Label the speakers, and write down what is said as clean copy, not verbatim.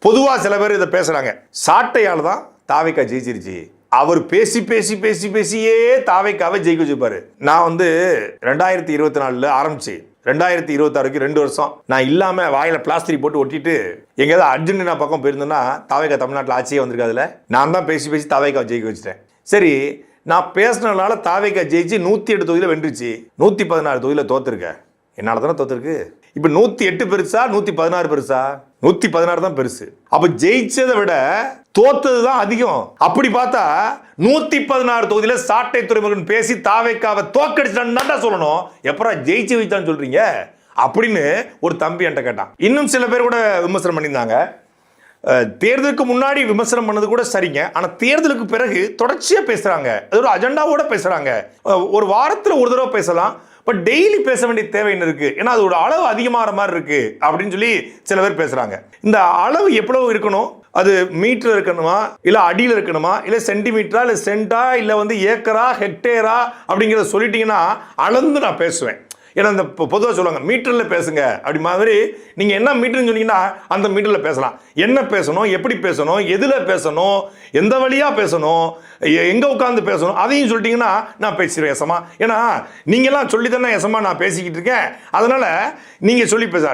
Speaker 1: பொதுவா சில பேர் இதை பேசுறாங்க, சாட்டையால் தான் தாவேக்கா ஜெயிச்சிருச்சு, அவர் பேசி பேசி பேசி பேசியே தாவேக்காவை ஜெயிக்க வச்சுப்பாரு. நான் 2024 ஆரம்பிச்சு 2026 2 வருஷம் நான் இல்லாம வாயில பிளாஸ்டிக் போட்டு ஒட்டிட்டு எங்கேயாவது அர்ஜென்டினா பக்கம் போயிருந்தேன்னா தாவேக்கா தமிழ்நாட்டில் ஆட்சியே வந்திருக்காதுல. நான் தான் பேசி பேசி தாவேக்காவை ஜெயிக்க வச்சுட்டேன். சரி, நான் பேசினதுனால தாவேக்கா ஜெயிச்சு 108 தொகுதியில் வென்றுச்சு, 116 தொகுதியில் தோத்துருக்க. என்னால தானே தோத்துருக்கு. இப்ப 108 பெருசா 116 பெருசா? 116 தான் பெருசு. அப்ப ஜெயிச்சதை விட தோத்தது தான் அதிகம். அப்படி பார்த்தா 116 தொகுதியில சாட்டை துறைமுருகன் பேசி தாவேக்காவை தோக்கடிச்சான்னு சொல்லணும். எப்பறம் ஜெயிச்சு வைத்தான்னு சொல்றீங்க அப்படின்னு ஒரு தம்பி என்கிட்ட கேட்டான். இன்னும் சில பேர் கூட விமர்சனம் பண்ணியிருந்தாங்க. தேர்தலுக்கு முன்னாடி விமர்சனம் பண்ணது கூட சரிங்க, ஆனா தேர்தலுக்கு பிறகு தொடர்ச்சியா பேசுறாங்க, அது ஒரு அஜெண்டாவோட பேசுறாங்க. ஒரு வாரத்துல ஒரு தடவை பேசலாம், பட் டெய்லி பேச வேண்டிய தேவை என்ன இருக்கு? ஏன்னா அது ஒரு அளவு அதிகமாகிற மாதிரி இருக்கு அப்படின்னு சொல்லி சில பேர் பேசுறாங்க. இந்த அளவு எவ்வளவு இருக்கணும்? அது மீட்டர் இருக்கணுமா, இல்ல அடியில் இருக்கணுமா, இல்ல சென்டிமீட்டரா, இல்ல சென்டா, இல்ல ஏக்கரா, ஹெக்டேரா அப்படிங்கிறத சொல்லிட்டீங்கன்னா அளந்து நான் பேசுவேன். ஏன்னா இந்த பொதுவாக சொல்லுவாங்க மீட்டர்ல பேசுங்க அப்படி மாதிரி. நீங்க என்ன மீட்டர்னு சொன்னீங்கன்னா அந்த மீட்டர்ல பேசலாம். என்ன பேசணும், எப்படி பேசணும், எதுல பேசணும், எந்த வழியா பேசணும், எங்க உட்கார்ந்து பேசணும், அதையும் சொல்லிட்டீங்கன்னா நான் பேசிடுவேன் எசமா. ஏன்னா நீங்க எல்லாம் சொல்லி தானே எசமா நான் பேசிக்கிட்டு இருக்கேன். அதனால நீங்க சொல்லி பேச